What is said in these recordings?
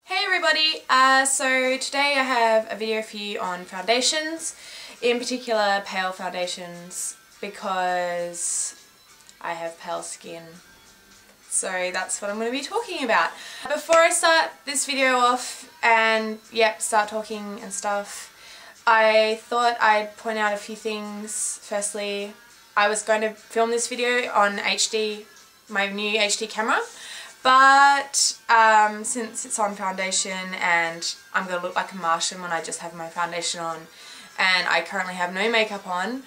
Hey everybody, so today I have a video for you on foundations, in particular pale foundations because I have pale skin. So that's what I'm going to be talking about. Before I start this video off and start talking and stuff, I thought I'd point out a few things. Firstly, I was going to film this video on HD, my new HD camera. But since it's on foundation and I'm going to look like a Martian when I just have my foundation on and I currently have no makeup on,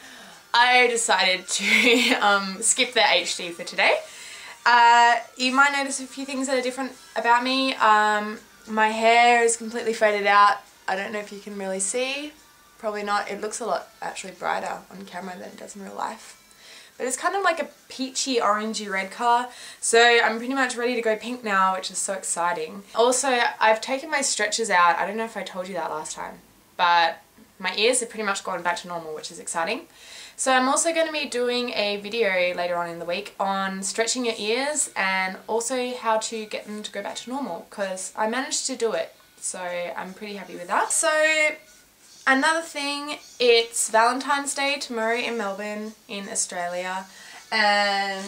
I decided to skip the HD for today. You might notice a few things that are different about me. My hair is completely faded out. I don't know if you can really see. Probably not. It looks a lot actually brighter on camera than it does in real life. But it's kind of like a peachy, orangey red colour, so I'm pretty much ready to go pink now, which is so exciting. Also, I've taken my stretches out. I don't know if I told you that last time, but my ears have pretty much gone back to normal, which is exciting. So I'm also going to be doing a video later on in the week on stretching your ears and also how to get them to go back to normal, because I managed to do it, so I'm pretty happy with that. So another thing, it's Valentine's Day tomorrow in Melbourne, in Australia, and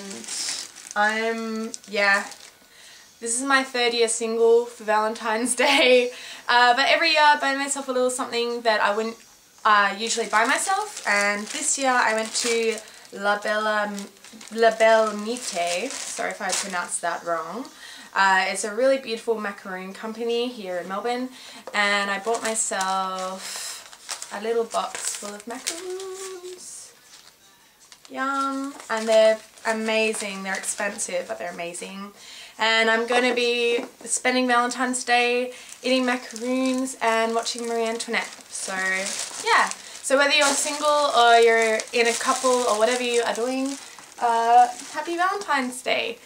this is my third year single for Valentine's Day, but every year I buy myself a little something that I wouldn't usually buy myself, and this year I went to La Belle Mite, sorry if I pronounced that wrong. It's a really beautiful macaroon company here in Melbourne, and I bought myself a little box full of macaroons. Yum. And they're amazing. They're expensive, but they're amazing. And I'm going to be spending Valentine's Day eating macaroons and watching Marie Antoinette. So yeah. So whether you're single or you're in a couple or whatever you are doing, happy Valentine's Day.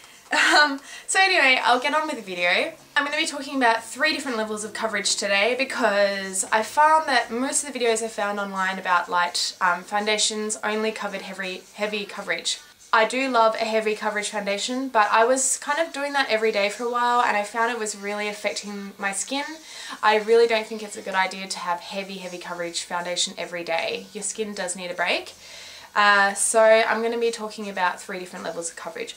So anyway, I'll get on with the video. I'm going to be talking about 3 different levels of coverage today because I found that most of the videos I found online about light foundations only covered heavy coverage. I do love a heavy coverage foundation, but I was kind of doing that every day for a while and I found it was really affecting my skin. I really don't think it's a good idea to have heavy coverage foundation every day. Your skin does need a break. So I'm going to be talking about 3 different levels of coverage.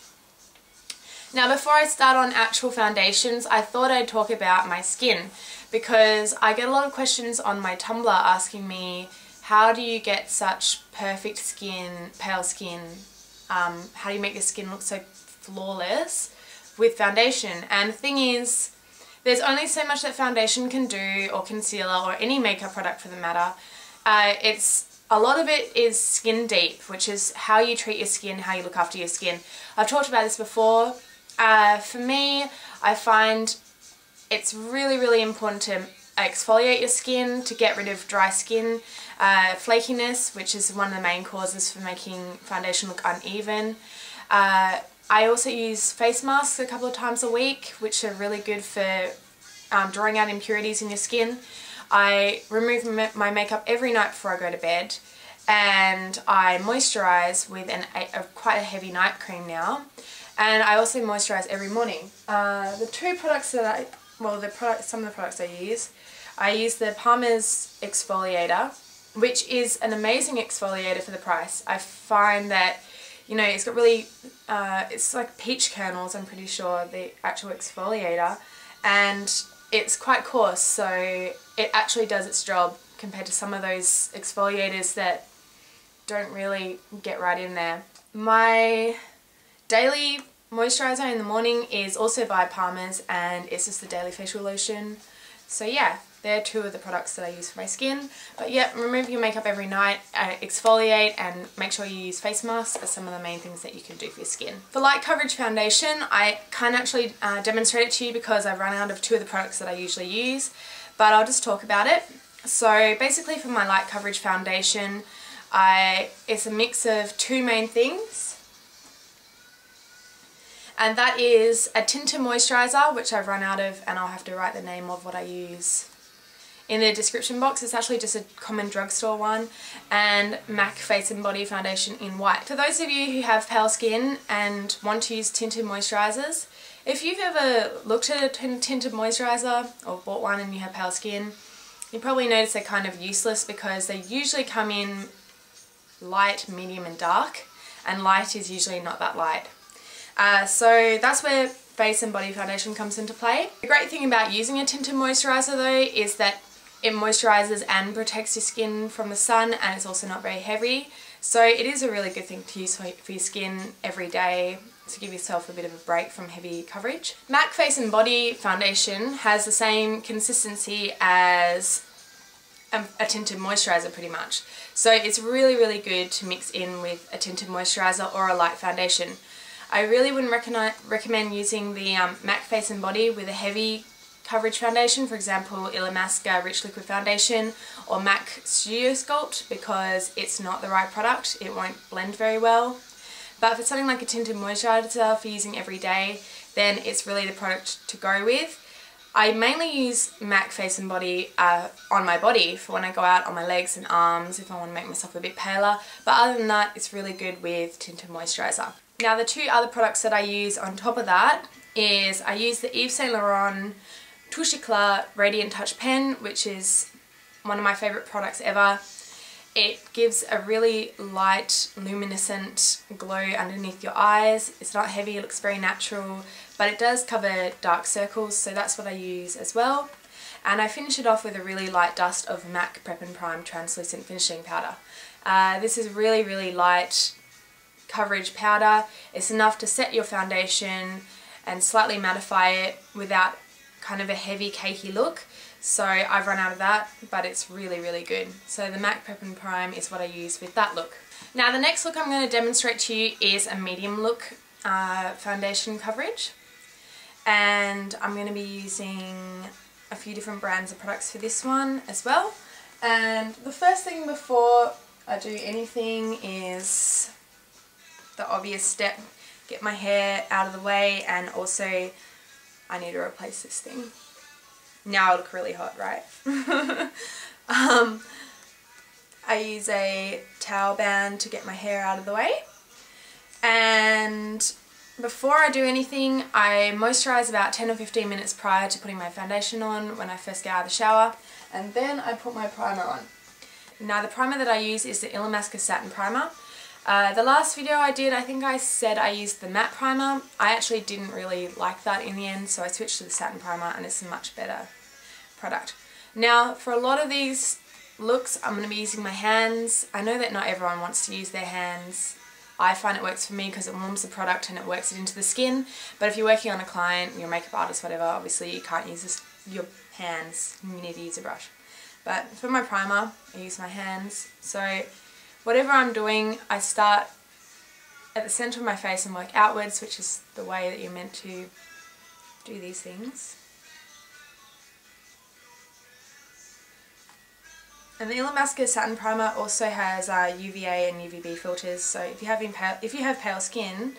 Now before I start on actual foundations, I thought I'd talk about my skin because I get a lot of questions on my Tumblr asking me, how do you get such perfect skin, pale skin, how do you make your skin look so flawless with foundation? And the thing is, there's only so much that foundation can do, or concealer, or any makeup product for the matter. A lot of it is skin deep, which is how you treat your skin, how you look after your skin. I've talked about this before. For me, I find it's really important to exfoliate your skin to get rid of dry skin, flakiness, which is one of the main causes for making foundation look uneven. I also use face masks a couple of times a week, which are really good for drawing out impurities in your skin. I remove my makeup every night before I go to bed, and I moisturise with quite a heavy night cream now. And I also moisturise every morning. The 2 products that some of the products I use the Palmer's exfoliator, which is an amazing exfoliator for the price. I find that, you know, it's got really, it's like peach kernels, I'm pretty sure, the actual exfoliator, and it's quite coarse, so it actually does its job compared to some of those exfoliators that don't really get right in there. My daily moisturiser in the morning is also by Palmer's, and it's just the daily facial lotion. So yeah, they're 2 of the products that I use for my skin. But yeah, remove your makeup every night, exfoliate, and make sure you use face masks are some of the main things that you can do for your skin. For light coverage foundation, I can't actually demonstrate it to you because I've run out of 2 of the products that I usually use, but I'll just talk about it. So basically for my light coverage foundation, it's a mix of 2 main things. And that is a tinted moisturiser, which I've run out of, and I'll have to write the name of what I use in the description box. It's actually just a common drugstore one, and MAC Face and Body Foundation in white. For those of you who have pale skin and want to use tinted moisturisers, if you've ever looked at a tinted moisturiser or bought one and you have pale skin, you probably notice they're kind of useless because they usually come in light, medium and dark, and light is usually not that light. So that's where Face and Body Foundation comes into play. The great thing about using a tinted moisturiser though is that it moisturises and protects your skin from the sun, and it's also not very heavy. So it is a really good thing to use for your skin every day to give yourself a bit of a break from heavy coverage. MAC Face and Body Foundation has the same consistency as a tinted moisturiser pretty much. So it's really, really good to mix in with a tinted moisturiser or a light foundation. I really wouldn't recommend using the MAC Face and Body with a heavy coverage foundation, for example Illamasqua Rich Liquid Foundation or MAC Studio Sculpt, because it's not the right product. It won't blend very well. But for something like a tinted moisturiser for using every day, then it's really the product to go with. I mainly use MAC Face and Body on my body for when I go out on my legs and arms if I want to make myself a bit paler, but other than that it's really good with tinted moisturiser. Now the two other products that I use on top of that is I use the Yves Saint Laurent Touche Eclat Radiant Touch Pen, which is one of my favourite products ever. It gives a really light, luminescent glow underneath your eyes. It's not heavy, it looks very natural, but it does cover dark circles, so that's what I use as well. And I finish it off with a really light dust of MAC Prep and Prime Translucent Finishing Powder. This is really, really light coverage powder. It's enough to set your foundation and slightly mattify it without kind of a heavy cakey look. So I've run out of that, but it's really, really good. So the MAC Prep and Prime is what I use with that look. Now the next look I'm going to demonstrate to you is a medium look foundation coverage. And I'm going to be using a few different brands of products for this one as well. And the first thing before I do anything is the obvious step, get my hair out of the way, and also I need to replace this thing. Now I look really hot, right? I use a towel band to get my hair out of the way, and before I do anything I moisturise about 10 or 15 minutes prior to putting my foundation on when I first get out of the shower, and then I put my primer on. Now the primer that I use is the Illamasqua Satin Primer. The last video I did, I think I said I used the matte primer. I actually didn't really like that in the end, so I switched to the satin primer, and it's a much better product. Now for a lot of these looks I'm going to be using my hands. I know that not everyone wants to use their hands. I find it works for me because it warms the product and it works it into the skin, but if you're working on a client, you're a makeup artist, whatever, obviously you can't use your hands, you need to use a brush. But for my primer I use my hands. So whatever I'm doing, I start at the centre of my face and work outwards, which is the way that you're meant to do these things. And the Illamasqua Satin Primer also has UVA and UVB filters, so if you have pale skin,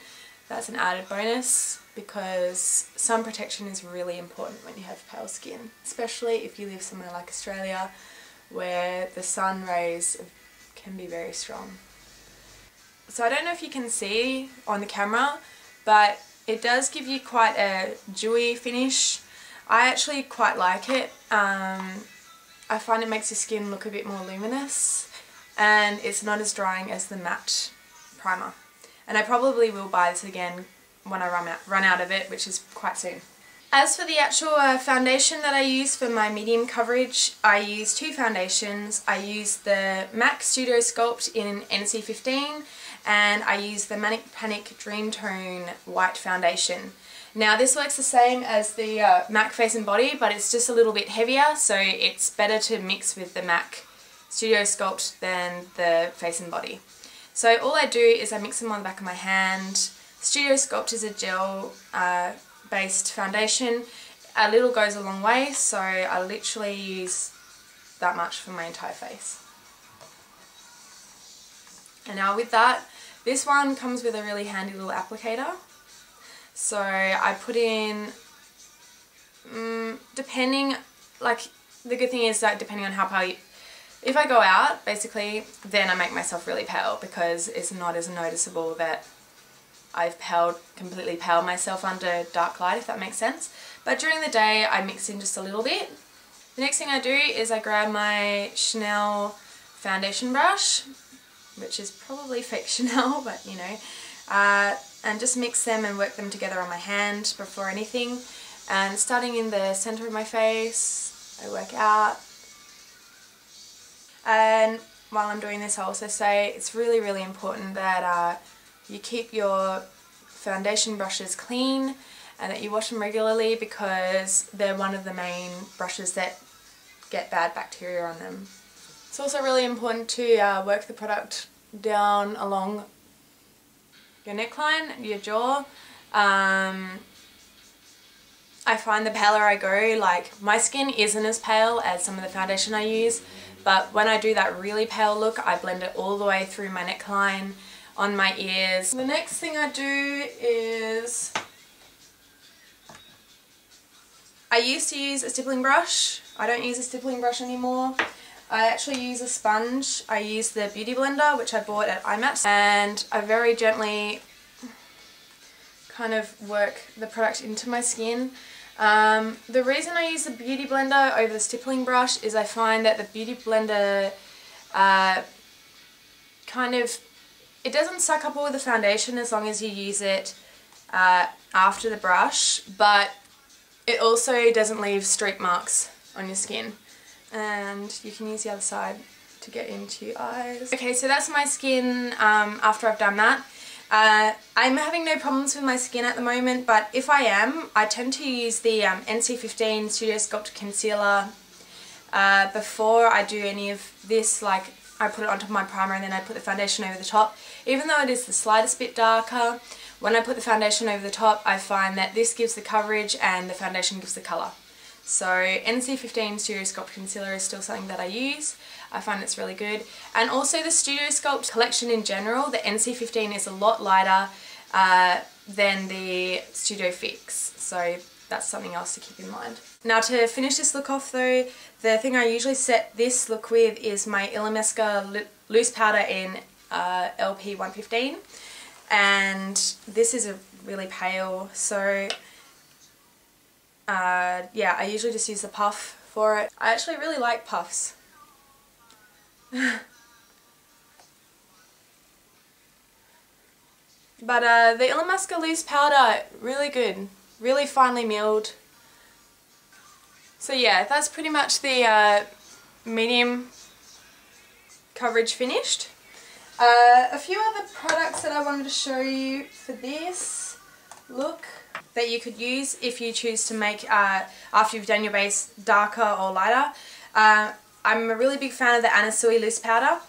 that's an added bonus, because sun protection is really important when you have pale skin, especially if you live somewhere like Australia where the sun rays can be very strong. So I don't know if you can see on the camera, but it does give you quite a dewy finish. I actually quite like it. I find it makes your skin look a bit more luminous, and it's not as drying as the matte primer. And I probably will buy this again when I run out of it, which is quite soon. As for the actual foundation that I use for my medium coverage, I use two foundations. I use the MAC Studio Sculpt in NC15, and I use the Manic Dreamtone White Foundation. Now this works the same as the MAC Face and Body, but it's just a little bit heavier, so it's better to mix with the MAC Studio Sculpt than the Face and Body. So all I do is I mix them on the back of my hand. Studio Sculpt is a gel based foundation. A little goes a long way, so I literally use that much for my entire face. And now with that, this one comes with a really handy little applicator. So I put in, depending, like the good thing is that depending on how pale if I go out, basically, then I make myself really pale because it's not as noticeable that I've completely paled myself under dark light, if that makes sense. But during the day, I mix in just a little bit. The next thing I do is I grab my Chanel foundation brush, which is probably fake Chanel, but you know, and just mix them and work them together on my hand before anything. And starting in the center of my face, I work out. And while I'm doing this, I also say it's really, really important that you keep your foundation brushes clean and that you wash them regularly because they're one of the main brushes that get bad bacteria on them. It's also really important to work the product down along your neckline, your jaw. I find the paler I go, like my skin isn't as pale as some of the foundation I use, but when I do that really pale look, I blend it all the way through my neckline, on my ears. The next thing I do is, I used to use a stippling brush. I don't use a stippling brush anymore. I actually use a sponge. I use the Beauty Blender, which I bought at IMAX, and I very gently kind of work the product into my skin. The reason I use the Beauty Blender over the stippling brush is I find that the Beauty Blender it doesn't suck up all the foundation as long as you use it after the brush, but it also doesn't leave streak marks on your skin. And you can use the other side to get into your eyes. Okay, so that's my skin after I've done that. I'm having no problems with my skin at the moment, but if I am, I tend to use the NC15 Studio Sculpt Concealer before I do any of this. Like, I put it on top of my primer and then I put the foundation over the top. Even though it is the slightest bit darker, when I put the foundation over the top, I find that this gives the coverage and the foundation gives the colour. So NC15 Studio Sculpt Concealer is still something that I use. I find it's really good. And also the Studio Sculpt collection in general, the NC15 is a lot lighter than the Studio Fix. So that's something else to keep in mind. Now to finish this look off though, the thing I usually set this look with is my Illamasqua loose powder in LP 115. And this is a really pale, so yeah, I usually just use the puff for it. I actually really like puffs. But the Illamasqua loose powder, really good, really finely milled. So yeah, that's pretty much the medium coverage finished. A few other products that I wanted to show you for this look that you could use if you choose to make, after you've done your base, darker or lighter. I'm a really big fan of the Anasui loose powder.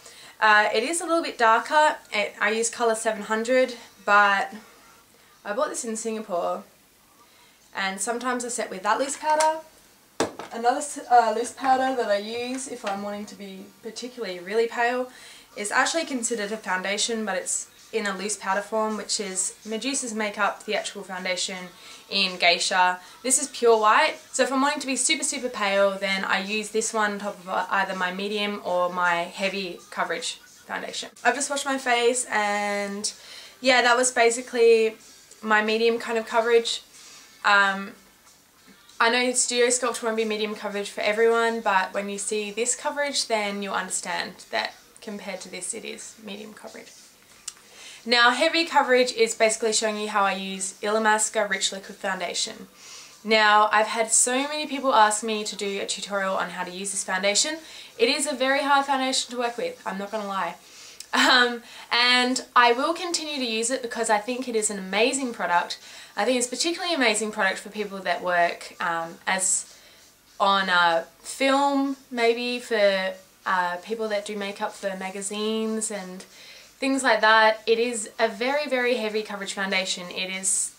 It is a little bit darker. I use colour 700, but I bought this in Singapore, and sometimes I set with that loose powder. Another loose powder that I use if I'm wanting to be particularly really pale is actually considered a foundation, but it's in a loose powder form, which is Medusa's Makeup, the actual foundation in Geisha. This is pure white, so if I'm wanting to be super, super pale, then I use this one on top of either my medium or my heavy coverage foundation. I've just washed my face, and yeah, that was basically my medium kind of coverage. I know Studio Sculpt won't be medium coverage for everyone, but when you see this coverage, then you'll understand that compared to this, it is medium coverage. Now, heavy coverage is basically showing you how I use Illamasqua Rich Liquid Foundation. Now, I've had so many people ask me to do a tutorial on how to use this foundation. It is a very hard foundation to work with, I'm not going to lie. And I will continue to use it because I think it is an amazing product. I think it's a particularly amazing product for people that work as on film, maybe for people that do makeup for magazines and things like that. It is a very, very heavy coverage foundation. It is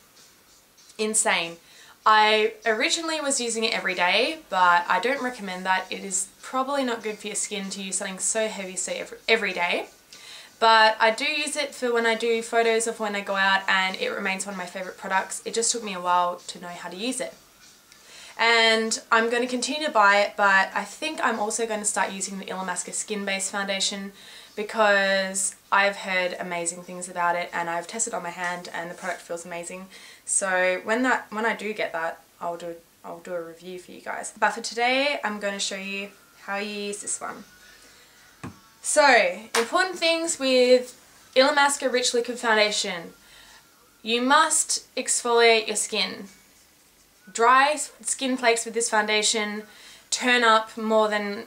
insane. I originally was using it every day, but I don't recommend that. It is probably not good for your skin to use something so heavy every day. But I do use it for when I do photos of when I go out, and it remains one of my favourite products. It just took me a while to know how to use it. and I'm going to continue to buy it, but I think I'm also going to start using the Illamasqua Skin Base Foundation because I've heard amazing things about it and I've tested on my hand and the product feels amazing. So when I do get that, I'll do a review for you guys. But for today, I'm going to show you how you use this one. So, important things with Illamasqua Rich Liquid Foundation. You must exfoliate your skin. Dry skin flakes with this foundation turn up more than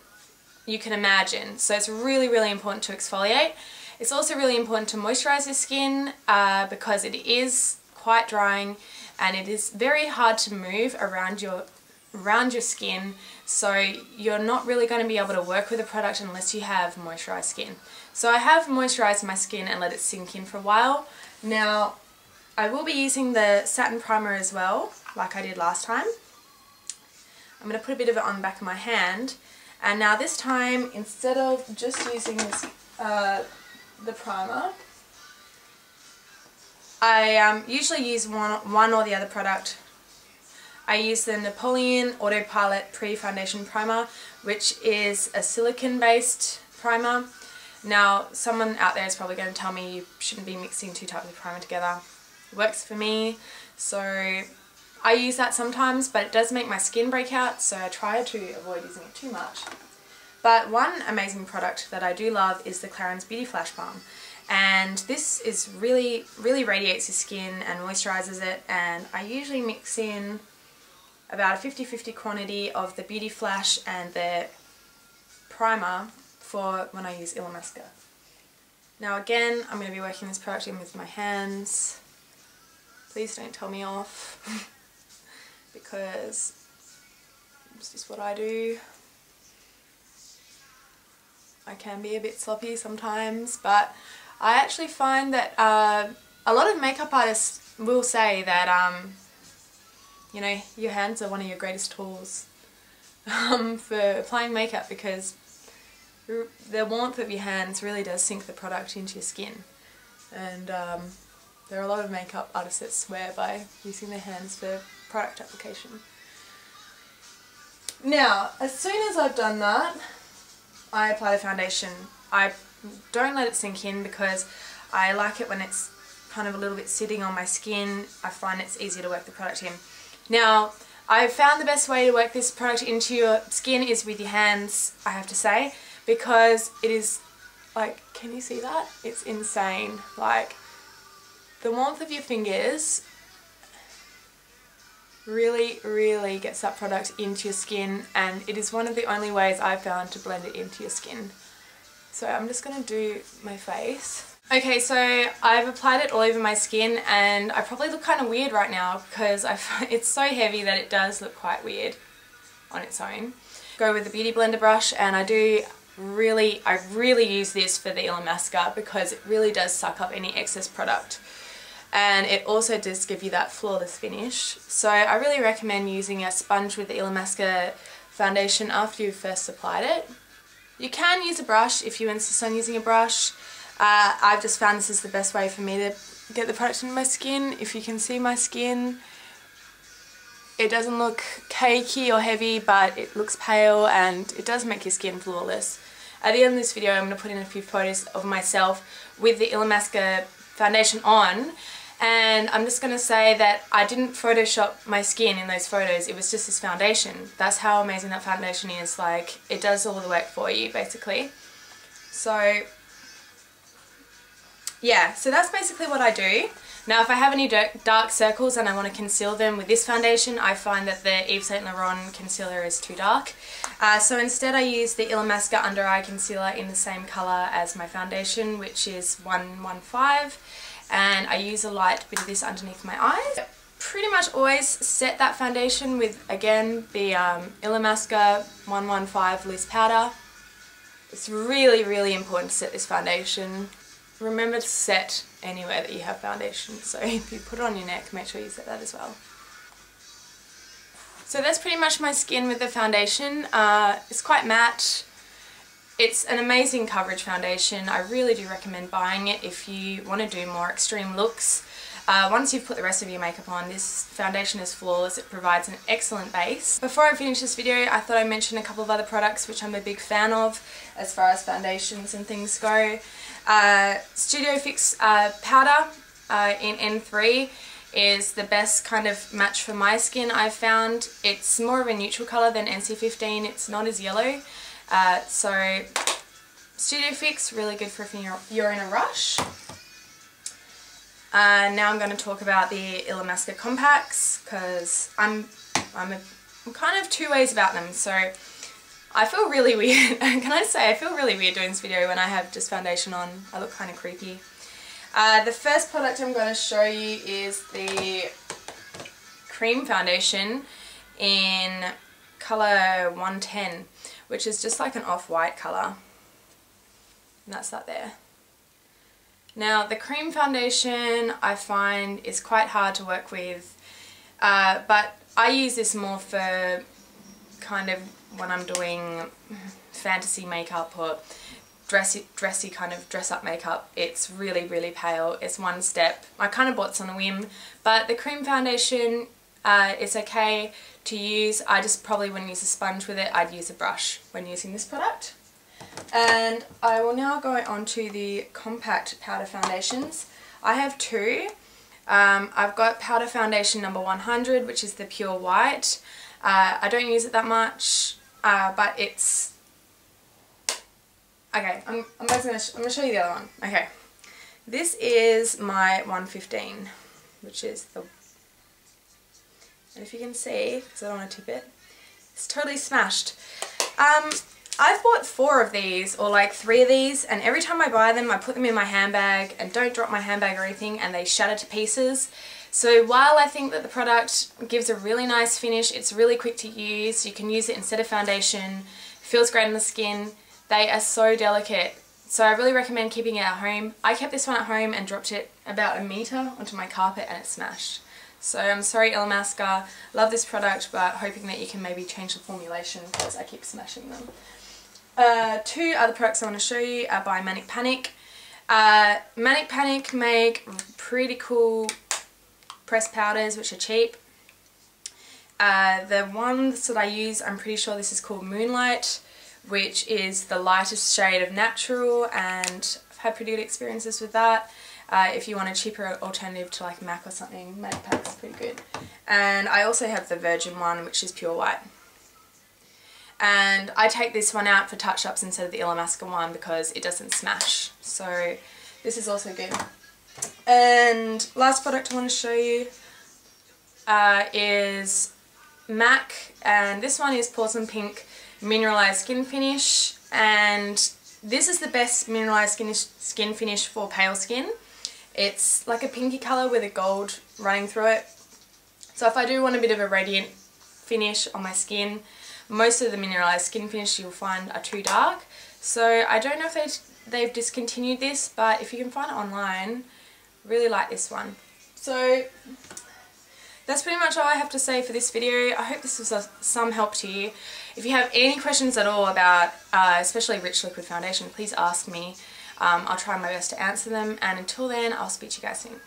you can imagine. So it's really, really important to exfoliate. It's also really important to moisturize your skin because it is quite drying and it is very hard to move around your skin, so you're not really going to be able to work with the product unless you have moisturized skin. So I have moisturized my skin and let it sink in for a while. Now I will be using the Satin primer as well, like I did last time. I'm going to put a bit of it on the back of my hand, and now this time, instead of just using this, the primer, I usually use one or the other product. I use the Napoleon Autopilot Pre-Foundation Primer, which is a silicone based primer. Now someone out there is probably going to tell me you shouldn't be mixing two types of primer together. It works for me, so I use that sometimes, but it does make my skin break out, so I try to avoid using it too much. But one amazing product that I do love is the Clarins Beauty Flash Balm. And this is really radiates your skin and moisturizes it, and I usually mix in about a 50-50 quantity of the Beauty Flash and the primer for when I use Illamasqua. Now again, I'm going to be working this product in with my hands. Please don't tell me off because it's just what I do. I can be a bit sloppy sometimes, but I actually find that a lot of makeup artists will say that you know, your hands are one of your greatest tools for applying makeup, because the warmth of your hands really does sink the product into your skin. And there are a lot of makeup artists that swear by using their hands for product application. Now, as soon as I've done that, I apply the foundation. I don't let it sink in because I like it when it's kind of a little bit sitting on my skin. I find it's easier to work the product in. Now, I've found the best way to work this product into your skin is with your hands, I have to say, because it is, like, can you see that? It's insane. Like, the warmth of your fingers really gets that product into your skin, and it is one of the only ways I've found to blend it into your skin. So I'm just going to do my face. Okay, so I've applied it all over my skin, and I probably look kind of weird right now because it's so heavy that it does look quite weird on its own. Go with the Beauty Blender brush, and I really use this for the Illamasqua because it really does suck up any excess product. And it also does give you that flawless finish. So I really recommend using a sponge with the Illamasqua foundation after you've first applied it. You can use a brush if you insist on using a brush. I've just found this is the best way for me to get the product into my skin. If you can see my skin, it doesn't look cakey or heavy, but it looks pale and it does make your skin flawless. At the end of this video, I'm going to put in a few photos of myself with the Illamasqua foundation on. And I'm just going to say that I didn't Photoshop my skin in those photos, it was just this foundation. That's how amazing that foundation is. Like, it does all the work for you, basically. So, yeah, so that's basically what I do. Now, if I have any dark circles and I want to conceal them with this foundation, I find that the Yves Saint Laurent concealer is too dark. So instead I use the Illamasqua Under Eye Concealer in the same colour as my foundation, which is 115. And I use a light bit of this underneath my eyes. Pretty much always set that foundation with, again, the Illamasqua 115 loose powder. It's really important to set this foundation. Remember to set anywhere that you have foundation, so if you put it on your neck, make sure you set that as well. So that's pretty much my skin with the foundation. It's quite matte. It's an amazing coverage foundation. I really do recommend buying it if you want to do more extreme looks. Once you've put the rest of your makeup on, this foundation is flawless. It provides an excellent base. Before I finish this video, I thought I'd mention a couple of other products which I'm a big fan of as far as foundations and things go. Studio Fix powder in N3 is the best kind of match for my skin, I've found. It's more of a neutral colour than NC15, it's not as yellow. So Studio Fix, really good for if you're in a rush. Now I'm going to talk about the Illamasqua compacts, because I'm kind of two ways about them. So I feel really weird, can I say, I feel really weird doing this video when I have just foundation on. I look kind of creepy. The first product I'm going to show you is the cream foundation in colour 110, which is just like an off-white colour. And that's that there. Now the cream foundation I find is quite hard to work with, but I use this more for kind of when I'm doing fantasy makeup or dressy kind of dress-up makeup. It's really, really pale. It's one step. I kind of bought this on a whim, but the cream foundation is okay to use. I just probably wouldn't use a sponge with it. I'd use a brush when using this product. And I will now go on to the compact powder foundations. I have two. I've got powder foundation number 100, which is the pure white. I don't use it that much, but it's okay. I'm going to show you the other one. Okay, this is my 115, which is the, and if you can see, because I don't want to tip it, it's totally smashed. I've bought 4 of these, or like 3 of these, and every time I buy them I put them in my handbag and don't drop my handbag or anything, and they shatter to pieces. So while I think that the product gives a really nice finish, it's really quick to use, you can use it instead of foundation, feels great on the skin, they are so delicate. So I really recommend keeping it at home. I kept this one at home and dropped it about a metre onto my carpet and it smashed. So I'm sorry Illamasqua, love this product, but hoping that you can maybe change the formulation because I keep smashing them. 2 other products I want to show you are by Manic. Manic make pretty cool pressed powders which are cheap. The ones that I use, I'm pretty sure this is called Moonlight, which is the lightest shade of natural, and I've had pretty good experiences with that. If you want a cheaper alternative to like MAC or something, Manic is pretty good. And I also have the Virgin one, which is pure white. And I take this one out for touch-ups instead of the Illamasqua one because it doesn't smash. So this is also good. And last product I want to show you is MAC, and this one is Porcelain Pink Mineralized Skin Finish, and this is the best mineralized skin finish for pale skin. It's like a pinky colour with a gold running through it. So if I do want a bit of a radiant finish on my skin, most of the mineralized skin finish you'll find are too dark. So I don't know if they've discontinued this, but if you can find it online, really like this one. So that's pretty much all I have to say for this video. I hope this was some help to you. If you have any questions at all about especially Rich Liquid Foundation, please ask me. I'll try my best to answer them, and until then I'll speak to you guys soon.